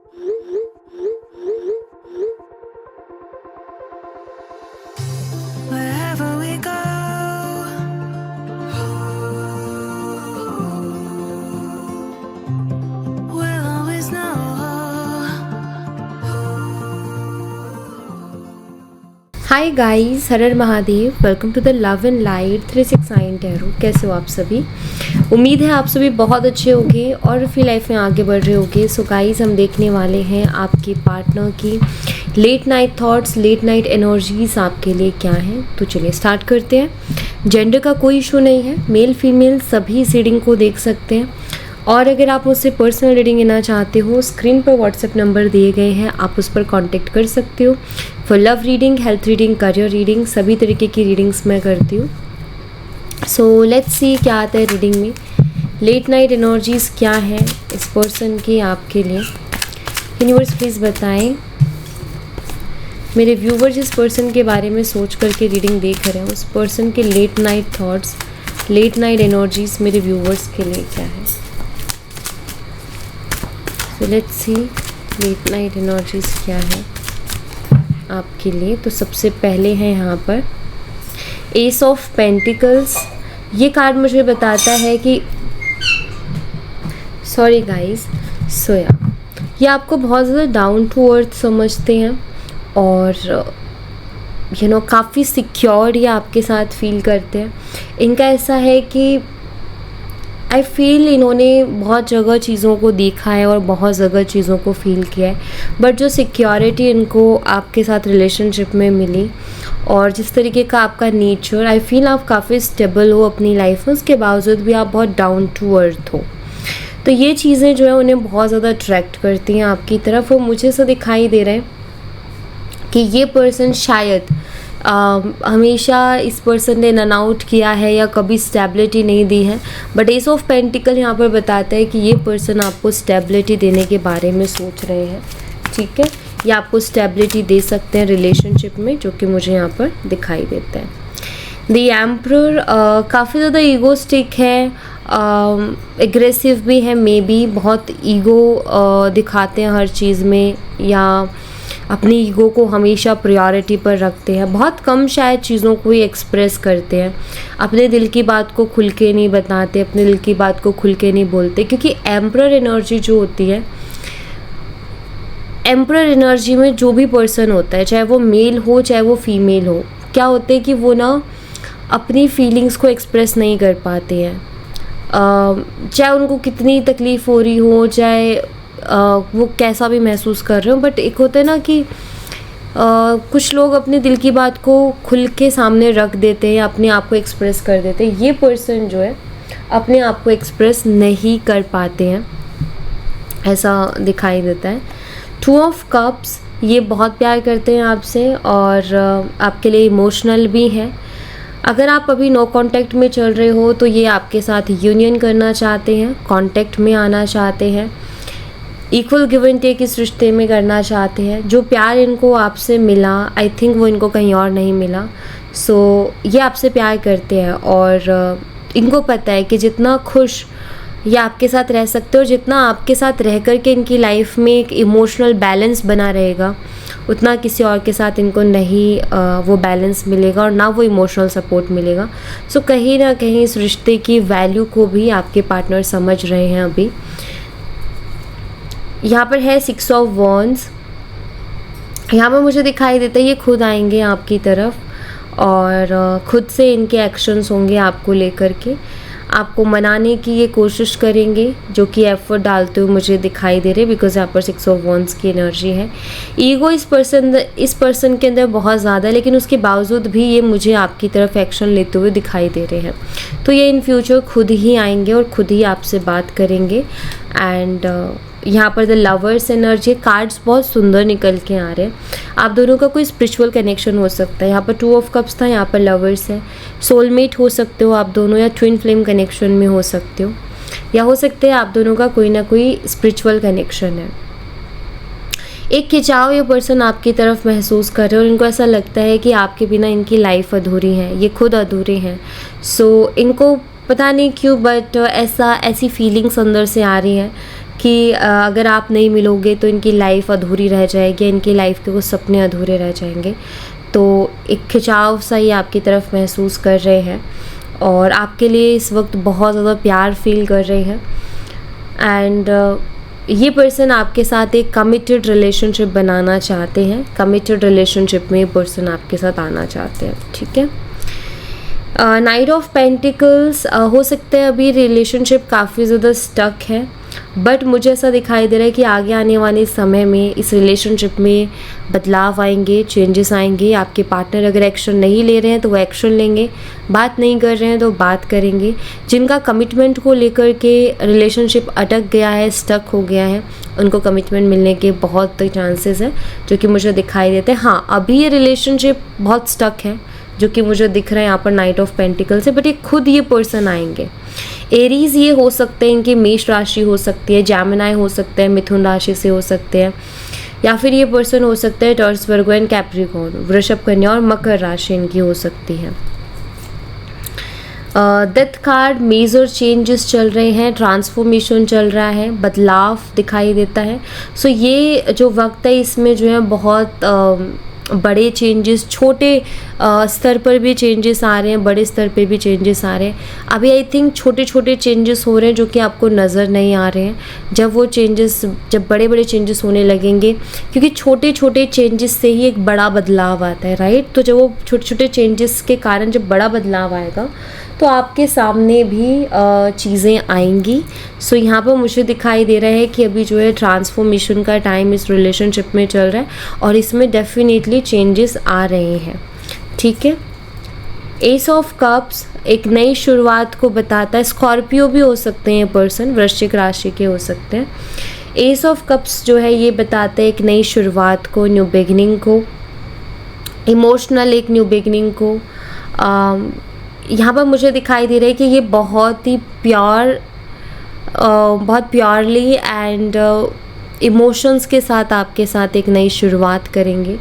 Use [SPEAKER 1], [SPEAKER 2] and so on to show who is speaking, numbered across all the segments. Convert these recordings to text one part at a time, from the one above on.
[SPEAKER 1] Wherever we go, we'll always know.
[SPEAKER 2] Hi guys, Har Har Mahadev. Welcome to the love and light 369 tarot. कैसे हो आप सभी? उम्मीद है आप सभी बहुत अच्छे होंगे और अपनी लाइफ में आगे बढ़ रहे होंगे। सो गाइस, हम देखने वाले हैं आपके पार्टनर की late night thoughts, late night energies आपके लिए क्या हैं। तो चलिए स्टार्ट करते हैं। जेंडर का कोई इशू नहीं है, मेल फीमेल सभी इस रीडिंग को देख सकते हैं। और अगर आप मुझसे पर्सनल रीडिंग लेना चाहते हो, स्क्रीन पर व्हाट्सएप नंबर दिए गए हैं, आप उस पर कांटेक्ट कर सकते हो। For love reading, health reading, career reading, सभी तरीके की रीडिंग्स मैं करती हूँ। सो लेट्स सी क्या आता है रीडिंग में। लेट नाइट एनर्जीज क्या है इस पर्सन की आपके लिए। यूनिवर्स प्लीज़ बताएं। मेरे व्यूवर जिस पर्सन के बारे में सोच करके रीडिंग देख रहे हैं, उस पर्सन के late night thoughts, late night energies मेरे व्यूवर्स के लिए क्या है। So let's see late night energies क्या है आपके लिए। तो सबसे पहले है यहाँ पर एस ऑफ पेंटिकल्स। ये कार्ड मुझे बताता है कि सॉरी गाइस, सोया ये आपको बहुत ज़्यादा डाउन टू अर्थ समझते हैं और काफ़ी सिक्योर ये आपके साथ फील करते हैं। इनका ऐसा है कि आई फील इन्होंने बहुत जगह चीज़ों को देखा है और बहुत जगह चीज़ों को फील किया है, बट जो सिक्योरिटी इनको आपके साथ रिलेशनशिप में मिली और जिस तरीके का आपका नेचर, आई फील आप काफ़ी स्टेबल हो अपनी लाइफ में, उसके बावजूद भी आप बहुत डाउन टू अर्थ हो। तो ये चीज़ें जो है उन्हें बहुत ज़्यादा अट्रैक्ट करती हैं आपकी तरफ। और मुझे ऐसा दिखाई दे रहा है कि ये पर्सन शायद हमेशा इस पर्सन ने रन आउट किया है या कभी स्टेबिलिटी नहीं दी है, बट एस ऑफ पेंटिकल यहाँ पर बताता है कि ये पर्सन आपको स्टेबिलिटी देने के बारे में सोच रहे हैं। ठीक है, ये आपको स्टेबिलिटी दे सकते हैं रिलेशनशिप में, जो कि मुझे यहाँ पर दिखाई देता है। द एम्परर काफ़ी ज़्यादा ईगोस्टिक है, एग्रेसिव भी है, मे बी बहुत ईगो दिखाते हैं हर चीज़ में, या अपनी ईगो को हमेशा प्रायोरिटी पर रखते हैं। बहुत कम शायद चीज़ों को ही एक्सप्रेस करते हैं, अपने दिल की बात को खुल के नहीं बताते, अपने दिल की बात को खुल के नहीं बोलते। क्योंकि एम्परर एनर्जी जो होती है, एम्परर एनर्जी में जो भी पर्सन होता है, चाहे वो मेल हो चाहे वो फीमेल हो, क्या होते हैं कि वो ना अपनी फीलिंग्स को एक्सप्रेस नहीं कर पाते हैं। चाहे उनको कितनी तकलीफ़ हो रही हो, चाहे वो कैसा भी महसूस कर रहे हो, बट एक होता है ना कि कुछ लोग अपने दिल की बात को खुल के सामने रख देते हैं, अपने आप को एक्सप्रेस कर देते हैं। ये पर्सन जो है अपने आप को एक्सप्रेस नहीं कर पाते हैं, ऐसा दिखाई देता है। 2 ऑफ कप्स, ये बहुत प्यार करते हैं आपसे और आपके लिए इमोशनल भी है। अगर आप अभी नो कांटेक्ट में चल रहे हो तो ये आपके साथ यूनियन करना चाहते हैं, कांटेक्ट में आना चाहते हैं, इक्वल गिव एंड टेक इस रिश्ते में करना चाहते हैं। जो प्यार इनको आपसे मिला, आई थिंक वो इनको कहीं और नहीं मिला। सो ये आपसे प्यार करते हैं और इनको पता है कि जितना खुश ये आपके साथ रह सकते हो, जितना आपके साथ रह कर के इनकी लाइफ में एक इमोशनल बैलेंस बना रहेगा, उतना किसी और के साथ इनको नहीं वो बैलेंस मिलेगा और ना वो इमोशनल सपोर्ट मिलेगा। सो कहीं ना कहीं इस रिश्ते की वैल्यू को भी आपके पार्टनर समझ रहे हैं अभी। यहाँ पर है 6 ऑफ वॉन्ड्स। यहाँ पर मुझे दिखाई देता है ये खुद आएंगे आपकी तरफ और खुद से इनके एक्शंस होंगे आपको लेकर के, आपको मनाने की ये कोशिश करेंगे, जो कि एफर्ट डालते हुए मुझे दिखाई दे रहे हैं, बिकॉज यहाँ पर 6 ऑफ वॉन्ड्स की एनर्जी है। ईगो इस पर्सन के अंदर बहुत ज़्यादा है, लेकिन उसके बावजूद भी ये मुझे आपकी तरफ एक्शन लेते हुए दिखाई दे रहे हैं। तो ये इन फ्यूचर खुद ही आएंगे और खुद ही आपसे बात करेंगे। एंड यहाँ पर द लवर्स एनर्जी, कार्ड्स बहुत सुंदर निकल के आ रहे हैं। आप दोनों का कोई स्पिरिचुअल कनेक्शन हो सकता है। यहाँ पर 2 ऑफ कप्स था, यहाँ पर लवर्स है। सोलमेट हो सकते हो आप दोनों, या ट्विन फ्लेम कनेक्शन में हो सकते हो, या हो सकते हैं आप दोनों का कोई ना कोई स्पिरिचुअल कनेक्शन है। एक खिंचाव ये पर्सन आपकी तरफ महसूस कर रहे हैं और इनको ऐसा लगता है कि आपके बिना इनकी लाइफ अधूरी है, ये खुद अधूरे हैं। सो इनको पता नहीं क्यों, बट ऐसी फीलिंग्स अंदर से आ रही हैं कि अगर आप नहीं मिलोगे तो इनकी लाइफ अधूरी रह जाएगी, इनकी लाइफ के कुछ सपने अधूरे रह जाएंगे। तो एक खिंचाव सा ही आपकी तरफ महसूस कर रहे हैं और आपके लिए इस वक्त बहुत ज़्यादा प्यार फील कर रहे हैं। एंड ये पर्सन आपके साथ एक कमिटेड रिलेशनशिप बनाना चाहते हैं, कमिटेड रिलेशनशिप में ये पर्सन आपके साथ आना चाहते हैं, ठीक है। नाइट ऑफ पेंटिकल्स, हो सकता है अभी रिलेशनशिप काफ़ी ज़्यादा स्टक है, बट मुझे ऐसा दिखाई दे रहा है कि आगे आने वाले समय में इस रिलेशनशिप में बदलाव आएंगे, चेंजेस आएंगे। आपके पार्टनर अगर एक्शन नहीं ले रहे हैं तो वो एक्शन लेंगे, बात नहीं कर रहे हैं तो बात करेंगे। जिनका कमिटमेंट को लेकर के रिलेशनशिप अटक गया है, स्टक हो गया है, उनको कमिटमेंट मिलने के बहुत चांसेस है जो कि मुझे दिखाई देते हैं। हाँ, अभी ये रिलेशनशिप बहुत स्टक है जो कि मुझे दिख रहा है यहाँ पर नाइट ऑफ पेंटिकल से, बट ये खुद ये पर्सन आएंगे। एरीज ये हो सकते हैं, इनकी मेष राशि हो सकती है, जैमिनाई हो सकते हैं, मिथुन राशि से हो सकते हैं, या फिर ये पर्सन हो सकता है टॉरस, वर्गो एंड कैप्रिकॉर्न, वृषभ, कन्या और मकर राशि इनकी हो सकती है। डेथ कार्ड, मेजर चेंजेस चल रहे हैं, ट्रांसफॉर्मेशन चल रहा है, बदलाव दिखाई देता है। सो ये जो वक्त है इसमें जो है बहुत बड़े चेंजेस, छोटे स्तर पर भी चेंजेस आ रहे हैं, बड़े स्तर पे भी चेंजेस आ रहे हैं। अभी आई थिंक छोटे छोटे चेंजेस हो रहे हैं जो कि आपको नज़र नहीं आ रहे हैं। जब वो चेंजेस, जब बड़े बड़े चेंजेस होने लगेंगे, क्योंकि छोटे छोटे चेंजेस से ही एक बड़ा बदलाव आता है, राइट। तो जब वो छोटे छोटे चेंजेस के कारण जब बड़ा बदलाव आएगा तो आपके सामने भी चीज़ें आएंगी। सो यहाँ पर मुझे दिखाई दे रहा है कि अभी जो है ट्रांसफॉर्मेशन का टाइम इस रिलेशनशिप में चल रहा है और इसमें डेफिनेटली चेंजेस आ रहे हैं, ठीक है। एस ऑफ कप्स एक नई शुरुआत को बताता है। स्कॉर्पियो भी हो सकते हैं ये पर्सन, वृश्चिक राशि के हो सकते हैं। एस ऑफ कप्स जो है ये बताता है एक नई शुरुआत को, न्यू बिगनिंग को, इमोशनल एक न्यू बिगनिंग को। यहाँ पर मुझे दिखाई दे रहा है कि ये बहुत ही बहुत प्योरली एंड इमोशंस के साथ आपके साथ एक नई शुरुआत करेंगे।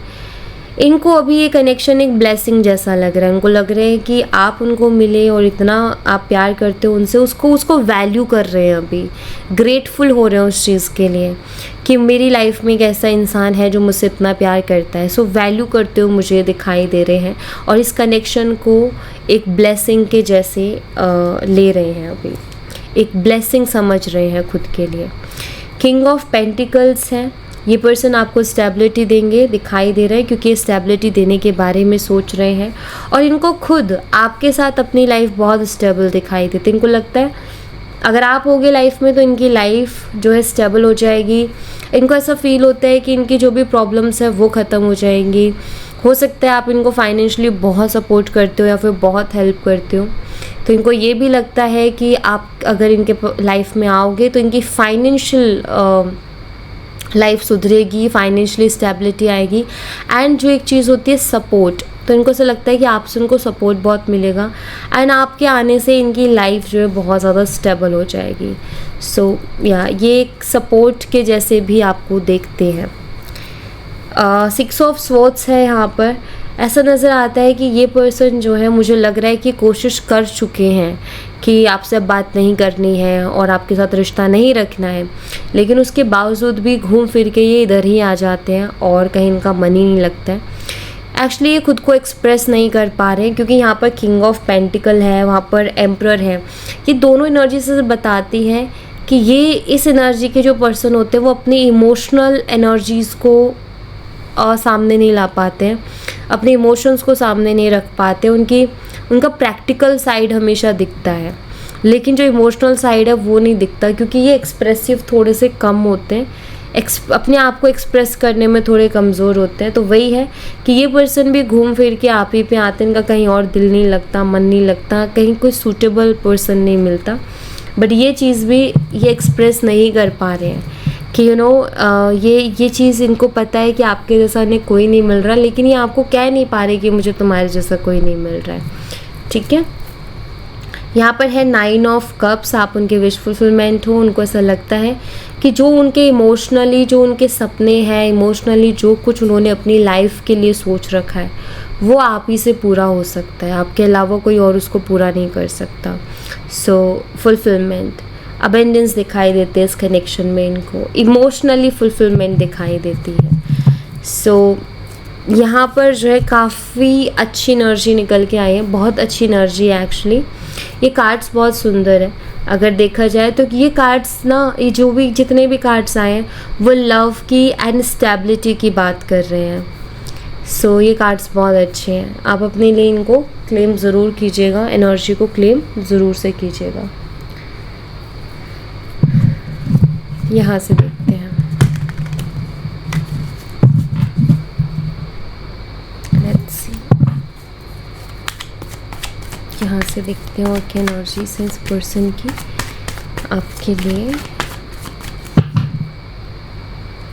[SPEAKER 2] इनको अभी ये कनेक्शन एक ब्लेसिंग जैसा लग रहा है। उनको लग रहा है कि आप उनको मिले और इतना आप प्यार करते हो उनसे, उसको वैल्यू कर रहे हैं, अभी ग्रेटफुल हो रहे हैं उस चीज़ के लिए कि मेरी लाइफ में एक ऐसा इंसान है जो मुझसे इतना प्यार करता है। सो वैल्यू करते हो मुझे दिखाई दे रहे हैं और इस कनेक्शन को एक ब्लेसिंग के जैसे ले रहे हैं, अभी एक ब्लेसिंग समझ रहे हैं खुद के लिए। किंग ऑफ पेंटिकल्स है, ये पर्सन आपको स्टेबिलिटी देंगे दिखाई दे रहा है, क्योंकि स्टेबिलिटी देने के बारे में सोच रहे हैं और इनको खुद आपके साथ अपनी लाइफ बहुत स्टेबल दिखाई देती है। इनको लगता है अगर आप होगे लाइफ में तो इनकी लाइफ जो है स्टेबल हो जाएगी। इनको ऐसा फील होता है कि इनकी जो भी प्रॉब्लम्स है वो ख़त्म हो जाएंगी। हो सकता है आप इनको फाइनेंशियली बहुत सपोर्ट करते हो या फिर बहुत हेल्प करते हो, तो इनको ये भी लगता है कि आप अगर इनके लाइफ में आओगे तो इनकी फाइनेंशियल लाइफ सुधरेगी, फाइनेंशियली स्टेबिलिटी आएगी। एंड जो एक चीज़ होती है सपोर्ट, तो इनको ऐसा लगता है कि आपसे उनको सपोर्ट बहुत मिलेगा एंड आपके आने से इनकी लाइफ जो है बहुत ज़्यादा स्टेबल हो जाएगी। सो ये एक सपोर्ट के जैसे भी आपको देखते हैं। 6 ऑफ स्वॉर्ड्स है यहाँ पर। ऐसा नज़र आता है कि ये पर्सन जो है, मुझे लग रहा है कि कोशिश कर चुके हैं कि आपसे अब बात नहीं करनी है और आपके साथ रिश्ता नहीं रखना है, लेकिन उसके बावजूद भी घूम फिर के ये इधर ही आ जाते हैं और कहीं इनका मन ही नहीं लगता है। एक्चुअली ये खुद को एक्सप्रेस नहीं कर पा रहे हैं क्योंकि यहाँ पर किंग ऑफ पेंटिकल है, वहाँ पर एम्परर है। ये दोनों एनर्जी से बताती है कि ये इस एनर्जी के जो पर्सन होते हैं वो अपनी इमोशनल एनर्जीज़ को सामने नहीं ला पाते हैं, अपने इमोशंस को सामने नहीं रख पाते। उनका प्रैक्टिकल साइड हमेशा दिखता है, लेकिन जो इमोशनल साइड है वो नहीं दिखता, क्योंकि ये एक्सप्रेसिव थोड़े से कम होते हैं, अपने आप को एक्सप्रेस करने में थोड़े कमज़ोर होते हैं। तो वही है कि ये पर्सन भी घूम फिर के आप ही पे आते हैं, इनका कहीं और दिल नहीं लगता, मन नहीं लगता, कहीं कोई सूटेबल पर्सन नहीं मिलता। बट ये चीज़ भी ये एक्सप्रेस नहीं कर पा रहे हैं कि ये चीज़ इनको पता है कि आपके जैसा इन्हें कोई नहीं मिल रहा, लेकिन ये आपको कह नहीं पा रहे कि मुझे तुम्हारे जैसा कोई नहीं मिल रहा है, ठीक है। यहाँ पर है 9 ऑफ कप्स। आप उनके विश फुलफिलमेंट हो, उनको ऐसा लगता है कि जो उनके इमोशनली, जो उनके सपने हैं, इमोशनली जो कुछ उन्होंने अपनी लाइफ के लिए सोच रखा है वो आप ही से पूरा हो सकता है, आपके अलावा कोई और उसको पूरा नहीं कर सकता। सो फुलफिलमेंट, अबेंडेंस दिखाई देते हैं इस कनेक्शन में, इनको इमोशनली फुलफिलमेंट दिखाई देती है। सो यहाँ पर जो है काफ़ी अच्छी एनर्जी निकल के आई है, बहुत अच्छी एनर्जी है एक्चुअली। ये कार्ड्स बहुत सुंदर है अगर देखा जाए तो। ये कार्ड्स ना, ये जो भी जितने भी कार्ड्स आए हैं वो लव की एंड स्टेबिलिटी की बात कर रहे हैं। सो ये कार्ड्स बहुत अच्छे हैं, आप अपने लिए इनको क्लेम ज़रूर कीजिएगा, एनर्जी को क्लेम ज़रूर से कीजिएगा। यहाँ से देखते हैं, लेट्स सी, यहाँ से देखते हैं और क्या एनर्जीज है इस पर्सन की आपके लिए।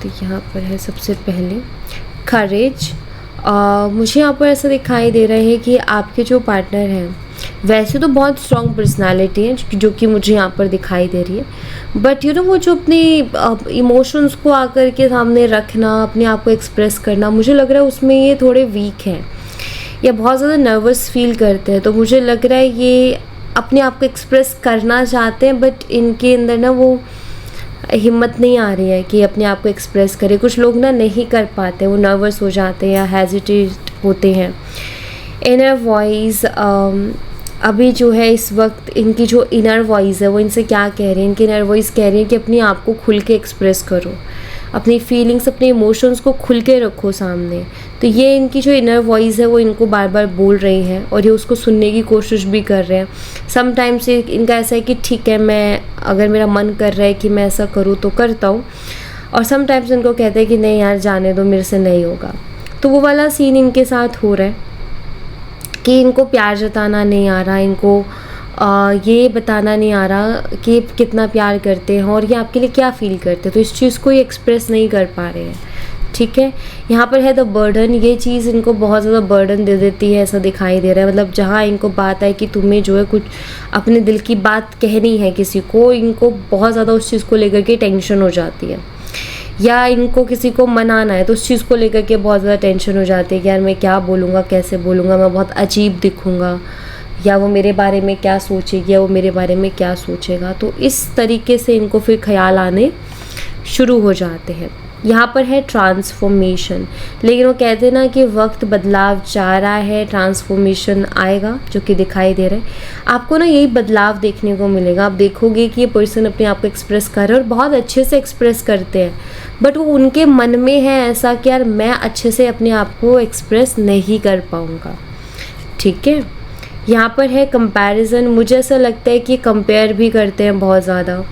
[SPEAKER 2] तो यहाँ पर है सबसे पहले करेज। मुझे यहाँ पर ऐसा दिखाई दे रहा है कि आपके जो पार्टनर हैं वैसे तो बहुत स्ट्रॉन्ग पर्सनालिटी है जो कि मुझे यहाँ पर दिखाई दे रही है, बट वो जो अपने इमोशंस को आकर के सामने रखना, अपने आप को एक्सप्रेस करना, मुझे लग रहा है उसमें ये थोड़े वीक हैं या बहुत ज़्यादा नर्वस फील करते हैं। तो मुझे लग रहा है ये अपने आप को एक्सप्रेस करना चाहते हैं बट इनके अंदर ना वो हिम्मत नहीं आ रही है कि अपने आप को एक्सप्रेस करें। कुछ लोग ना नहीं कर पाते, वो नर्वस हो जाते हैं या हेजिटेट होते हैं। इनर वॉइस अभी जो है इस वक्त इनकी जो इनर वॉइस है वो इनसे क्या कह रही है, इनकी इनर वॉइस कह रही है कि अपने आप को खुल के एक्सप्रेस करो, अपनी फीलिंग्स, अपने इमोशंस को खुल के रखो सामने। तो ये इनकी जो इनर वॉइस है वो इनको बार बार बोल रही है और ये उसको सुनने की कोशिश भी कर रहे हैं। समटाइम्स इनका ऐसा है कि ठीक है, मैं अगर मेरा मन कर रहा है कि मैं ऐसा करूँ तो करता हूँ, और समटाइम्स इनको कहते हैं कि नहीं यार जाने दो, मेरे से नहीं होगा। तो वो वाला सीन इनके साथ हो रहा है कि इनको प्यार जताना नहीं आ रहा, इनको ये बताना नहीं आ रहा कि कितना प्यार करते हैं और ये आपके लिए क्या फ़ील करते हैं। तो इस चीज़ को ये एक्सप्रेस नहीं कर पा रहे हैं। ठीक है, यहाँ पर है द बर्डन। ये चीज़ इनको बहुत ज़्यादा बर्डन दे देती है, ऐसा दिखाई दे रहा है। मतलब जहाँ इनको बात है कि तुम्हें जो है कुछ अपने दिल की बात कहनी है किसी को, इनको बहुत ज़्यादा उस चीज़ को लेकर के टेंशन हो जाती है, या इनको किसी को मनाना है तो उस चीज़ को लेकर के बहुत ज़्यादा टेंशन हो जाती है कि यार मैं क्या बोलूँगा, कैसे बोलूँगा, मैं बहुत अजीब दिखूँगा, या वो मेरे बारे में क्या सोचेगी, या वो मेरे बारे में क्या सोचेगा। तो इस तरीके से इनको फिर ख्याल आने शुरू हो जाते हैं। यहाँ पर है ट्रांसफॉर्मेशन, लेकिन वो कहते हैं ना कि वक्त बदलाव चाह रहा है, ट्रांसफॉर्मेशन आएगा जो कि दिखाई दे रहा है। आपको ना यही बदलाव देखने को मिलेगा। आप देखोगे कि ये पर्सन अपने आप को एक्सप्रेस कर रहे हैं और बहुत अच्छे से एक्सप्रेस करते हैं, बट वो उनके मन में है ऐसा कि यार मैं अच्छे से अपने आप को एक्सप्रेस नहीं कर पाऊँगा। ठीक है, यहाँ पर है कंपैरिजन। मुझे ऐसा लगता है कि कंपेयर भी करते हैं बहुत ज़्यादा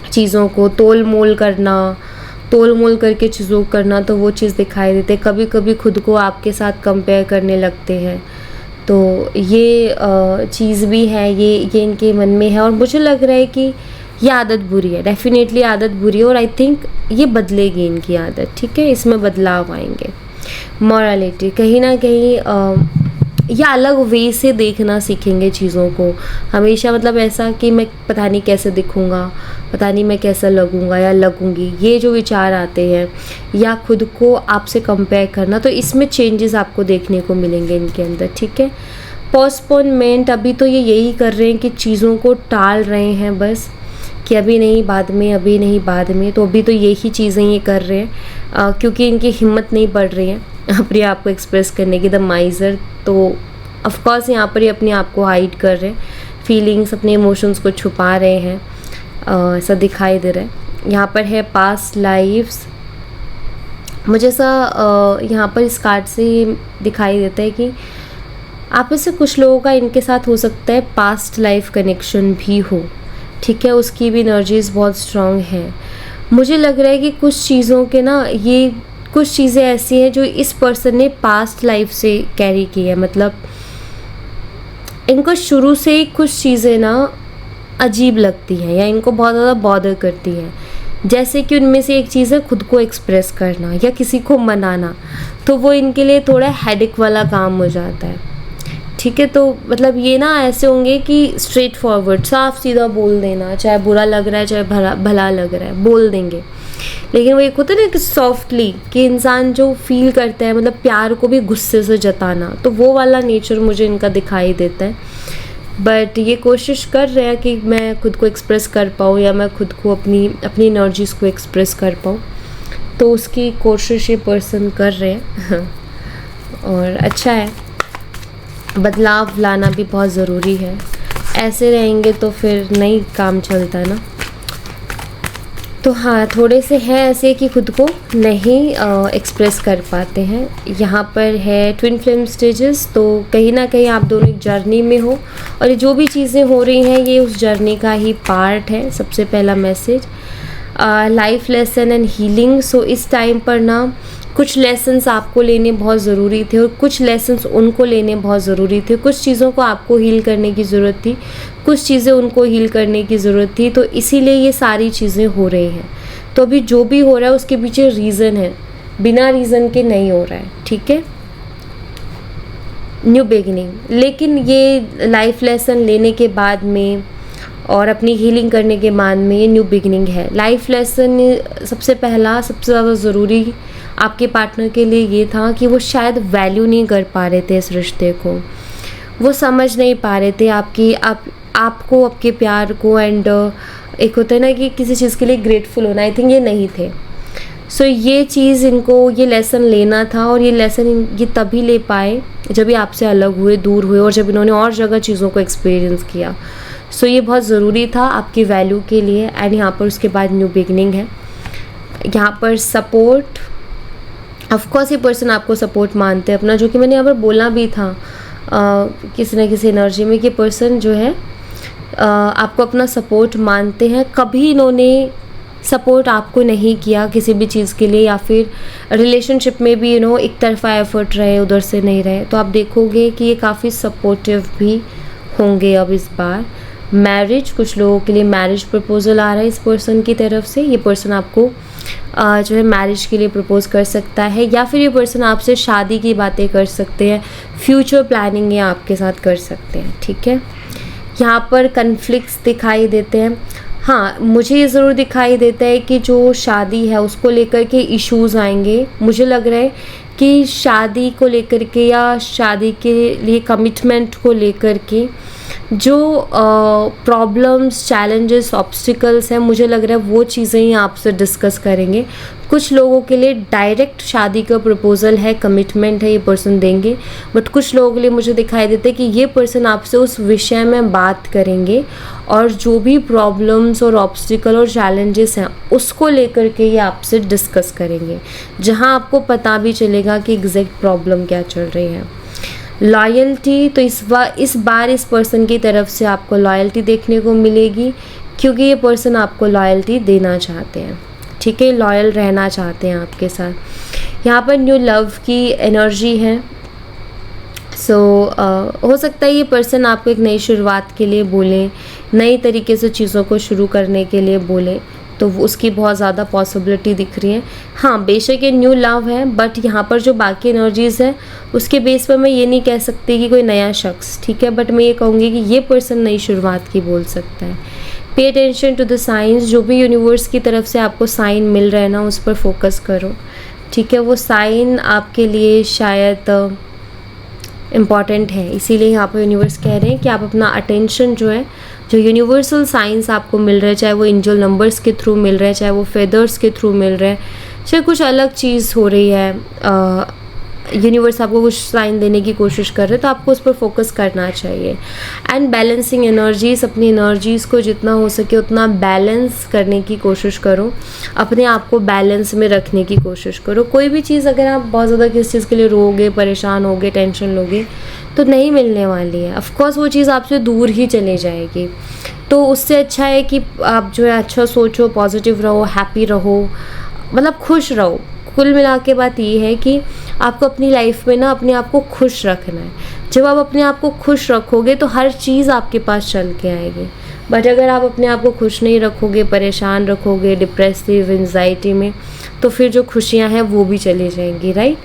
[SPEAKER 2] चीज़ों को, तोल मोल करके चीज़ों को करना, तो वो चीज़ दिखाई देते हैं। कभी कभी खुद को आपके साथ कंपेयर करने लगते हैं, तो ये चीज़ भी है, ये इनके मन में है। और मुझे लग रहा है कि ये आदत बुरी है, डेफिनेटली आदत बुरी है, और आई थिंक ये बदलेगी इनकी आदत। ठीक है, इसमें बदलाव आएंगे। मॉरलिटी, कहीं ना कहीं या अलग वे से देखना सीखेंगे चीज़ों को हमेशा। मतलब ऐसा कि मैं पता नहीं कैसे दिखूँगा, पता नहीं मैं कैसा लगूँगा या लगूँगी, ये जो विचार आते हैं, या खुद को आपसे कंपेयर करना, तो इसमें चेंजेस आपको देखने को मिलेंगे इनके अंदर। ठीक है, पोस्टपोनमेंट, अभी तो ये यही कर रहे हैं कि चीज़ों को टाल रहे हैं बस, कि अभी नहीं बाद में, अभी नहीं बाद में। तो अभी तो यही चीज़ें ये कर रहे हैं क्योंकि इनकी हिम्मत नहीं बढ़ रही है अपने आप को एक्सप्रेस करने की। द माइजर, तो ऑफकोर्स यहाँ पर ये अपने आप को हाइड कर रहे हैं, फीलिंग्स, अपने इमोशंस को छुपा रहे हैं, ऐसा दिखाई दे रहा है। यहाँ पर है पास्ट लाइफ्स। मुझे ऐसा यहाँ पर इस कार्ड से दिखाई देता है कि आप में से कुछ लोगों का इनके साथ हो सकता है पास्ट लाइफ कनेक्शन भी हो। ठीक है, उसकी भी एनर्जीज बहुत स्ट्रॉन्ग है। मुझे लग रहा है कि कुछ चीज़ों के ना, ये कुछ चीज़ें ऐसी हैं जो इस पर्सन ने पास्ट लाइफ से कैरी की है। मतलब इनको शुरू से ही कुछ चीज़ें ना अजीब लगती हैं या इनको बहुत ज़्यादा बॉदर करती हैं। जैसे कि उनमें से एक चीज़ है खुद को एक्सप्रेस करना या किसी को मनाना, तो वो इनके लिए थोड़ा हेडेक वाला काम हो जाता है। ठीक है, तो मतलब ये ना ऐसे होंगे कि स्ट्रेट फॉरवर्ड, साफ सीधा बोल देना, चाहे बुरा लग रहा है चाहे भला लग रहा है, बोल देंगे। लेकिन वो एक होता है ना कि सॉफ्टली, कि इंसान जो फील करता है, मतलब प्यार को भी गुस्से से जताना, तो वो वाला नेचर मुझे इनका दिखाई देता है। बट ये कोशिश कर रहे हैं कि मैं खुद को एक्सप्रेस कर पाऊँ या मैं खुद को अपनी अपनी एनर्जीज़ को एक्सप्रेस कर पाऊँ, तो उसकी कोशिश ये पर्सन कर रहे हैं और अच्छा है, बदलाव लाना भी बहुत ज़रूरी है। ऐसे रहेंगे तो फिर नहीं काम चलता ना। तो हाँ, थोड़े से हैं ऐसे कि खुद को नहीं एक्सप्रेस कर पाते हैं। यहाँ पर है ट्विन फ्लेम स्टेजेस, तो कहीं ना कहीं आप दोनों एक जर्नी में हो और ये जो भी चीज़ें हो रही हैं ये उस जर्नी का ही पार्ट है। सबसे पहला message life lesson and healing. So इस टाइम पर ना कुछ लेसन्स आपको लेने बहुत ज़रूरी थे और कुछ लेसन्स उनको लेने बहुत ज़रूरी थे। कुछ चीज़ों को आपको हील करने की ज़रूरत थी, कुछ चीज़ें उनको हील करने की ज़रूरत थी, तो इसीलिए ये सारी चीज़ें हो रही हैं। तो अभी जो भी हो रहा है उसके पीछे रीज़न है, बिना रीज़न के नहीं हो रहा है, ठीक है। न्यू बिगिनिंग, लेकिन ये लाइफ लेसन लेने के बाद में और अपनी हीलिंग करने के बाद में ये न्यू बिगिनिंग है। लाइफ लेसन सबसे पहला, सबसे ज़्यादा ज़रूरी आपके पार्टनर के लिए ये था कि वो शायद वैल्यू नहीं कर पा रहे थे इस रिश्ते को, वो समझ नहीं पा रहे थे आपको, आपके प्यार को, एंड एक होता है ना कि किसी चीज़ के लिए ग्रेटफुल होना, आई थिंक ये नहीं थे। सो ये चीज़ इनको, ये लेसन लेना था और ये लेसन ये तभी ले पाए जब ये आपसे अलग हुए, दूर हुए और जब इन्होंने और जगह चीज़ों को एक्सपीरियंस किया। सो ये बहुत ज़रूरी था आपकी वैल्यू के लिए। एंड यहाँ पर उसके बाद न्यू बिगनिंग है। यहाँ पर सपोर्ट, ऑफकोर्स ये पर्सन आपको सपोर्ट मानते हैं अपना, जो कि मैंने यहाँ पर बोलना भी था किसी न किसी एनर्जी में कि पर्सन जो है आपको अपना सपोर्ट मानते हैं। कभी इन्होंने सपोर्ट आपको नहीं किया किसी भी चीज़ के लिए, या फिर रिलेशनशिप में भी एक तरफा एफर्ट रहे, उधर से नहीं रहे। तो आप देखोगे कि ये काफ़ी सपोर्टिव भी होंगे। अब इस बार मैरिज, कुछ लोगों के लिए मैरिज प्रपोजल आ रहा है इस पर्सन की तरफ से। ये पर्सन आपको जो है मैरिज के लिए प्रपोज कर सकता है, या फिर ये पर्सन आपसे शादी की बातें कर सकते हैं, फ्यूचर प्लानिंग ये आपके साथ कर सकते हैं, ठीक है। यहाँ पर कन्फ्लिक्ट्स दिखाई देते हैं। हाँ, मुझे ये ज़रूर दिखाई देता है कि जो शादी है उसको लेकर के इश्यूज़ आएंगे। मुझे लग रहा है कि शादी को लेकर के या शादी के लिए कमिटमेंट को लेकर के जो प्रॉब्लम्स, चैलेंजेस, ऑब्स्टिकल्स हैं, मुझे लग रहा है वो चीज़ें ही आपसे डिस्कस करेंगे। कुछ लोगों के लिए डायरेक्ट शादी का प्रपोजल है, कमिटमेंट है, ये पर्सन देंगे। बट कुछ लोगों के लिए मुझे दिखाई देता है कि ये पर्सन आपसे उस विषय में बात करेंगे और जो भी प्रॉब्लम्स और ऑब्स्टिकल और चैलेंजेस हैं उसको लेकर के ये आपसे डिस्कस करेंगे, जहां आपको पता भी चलेगा कि एग्जैक्ट प्रॉब्लम क्या चल रही है। लॉयल्टी, तो इस बार इस पर्सन की तरफ से आपको लॉयल्टी देखने को मिलेगी, क्योंकि ये पर्सन आपको लॉयल्टी देना चाहते हैं, ठीक है, लॉयल रहना चाहते हैं आपके साथ। यहाँ पर न्यू लव की एनर्जी है। सो हो सकता है ये पर्सन आपको एक नई शुरुआत के लिए बोले, नई तरीके से चीज़ों को शुरू करने के लिए बोले, तो उसकी बहुत ज़्यादा पॉसिबिलिटी दिख रही है। हाँ, बेशक ये न्यू लव है, बट यहाँ पर जो बाकी एनर्जीज़ है उसके बेस पर मैं ये नहीं कह सकती कि कोई नया शख्स, ठीक है, बट मैं ये कहूँगी कि ये पर्सन नई शुरुआत की बोल सकता है। Pay attention to the science, जो भी यूनिवर्स की तरफ से आपको साइन मिल रहा है ना, उस पर फोकस करो, ठीक है। वो साइन आपके लिए शायद इम्पॉर्टेंट है, इसीलिए यहाँ पर यूनिवर्स कह रहे हैं कि आप अपना अटेंशन जो है, जो यूनिवर्सल साइंस आपको मिल रहा है, चाहे वो एंजल नंबर्स के थ्रू मिल रहा है, चाहे वो फेदर्स के थ्रू मिल रहा है, चाहे कुछ अलग चीज़ हो रही है, यूनिवर्स आपको कुछ साइन देने की कोशिश कर रहे हैं, तो आपको उस पर फोकस करना चाहिए। एंड बैलेंसिंग एनर्जीज, अपनी एनर्जीज़ को जितना हो सके उतना बैलेंस करने की कोशिश करो, अपने आप को बैलेंस में रखने की कोशिश करो। कोई भी चीज़ अगर आप बहुत ज़्यादा किसी चीज़ के लिए रोगे, परेशान होगे, टेंशन लोगे, तो नहीं मिलने वाली है। ऑफकोर्स वो चीज़ आपसे दूर ही चली जाएगी। तो उससे अच्छा है कि आप जो है अच्छा सोचो, पॉजिटिव रहो, हैप्पी रहो, मतलब खुश रहो। कुल मिला के बात ये है कि आपको अपनी लाइफ में ना अपने आप को खुश रखना है। जब आप अपने आप को खुश रखोगे तो हर चीज़ आपके पास चल के आएगी। बट अगर आप अपने आप को खुश नहीं रखोगे, परेशान रखोगे, डिप्रेसिव, एंजाइटी में, तो फिर जो खुशियाँ हैं वो भी चली जाएंगी, राइट।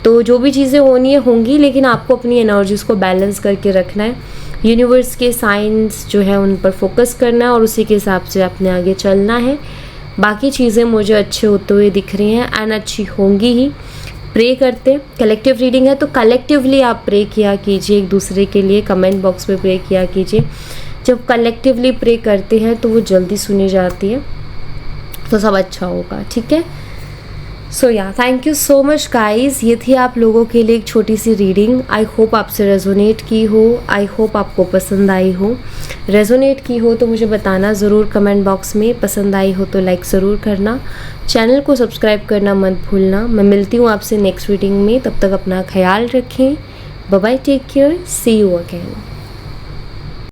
[SPEAKER 2] तो जो भी चीज़ें होनी है होंगी, लेकिन आपको अपनी एनर्जीज़ को बैलेंस करके रखना है। यूनिवर्स के साइंस जो है उन पर फोकस करना है और उसी के हिसाब से अपने आगे चलना है। बाकी चीज़ें मुझे अच्छे होते हुए दिख रही हैं एंड अच्छी होंगी ही। प्रे करते हैं। कलेक्टिव रीडिंग है तो कलेक्टिवली आप प्रे किया कीजिए एक दूसरे के लिए, कमेंट बॉक्स में प्रे किया कीजिए। जब कलेक्टिवली प्रे करते हैं तो वो जल्दी सुनी जाती है, तो सब अच्छा होगा, ठीक है। सो या thank you so much guys, ये थी आप लोगों के लिए एक छोटी सी रीडिंग। आई होप आपसे रेजोनेट की हो, आई होप आपको पसंद आई हो। रेजोनेट की हो तो मुझे बताना ज़रूर कमेंट बॉक्स में, पसंद आई हो तो लाइक ज़रूर करना, चैनल को सब्सक्राइब करना मत भूलना। मैं मिलती हूँ आपसे नेक्स्ट रीडिंग में, तब तक अपना ख्याल रखें। Bye bye, take care, see you again.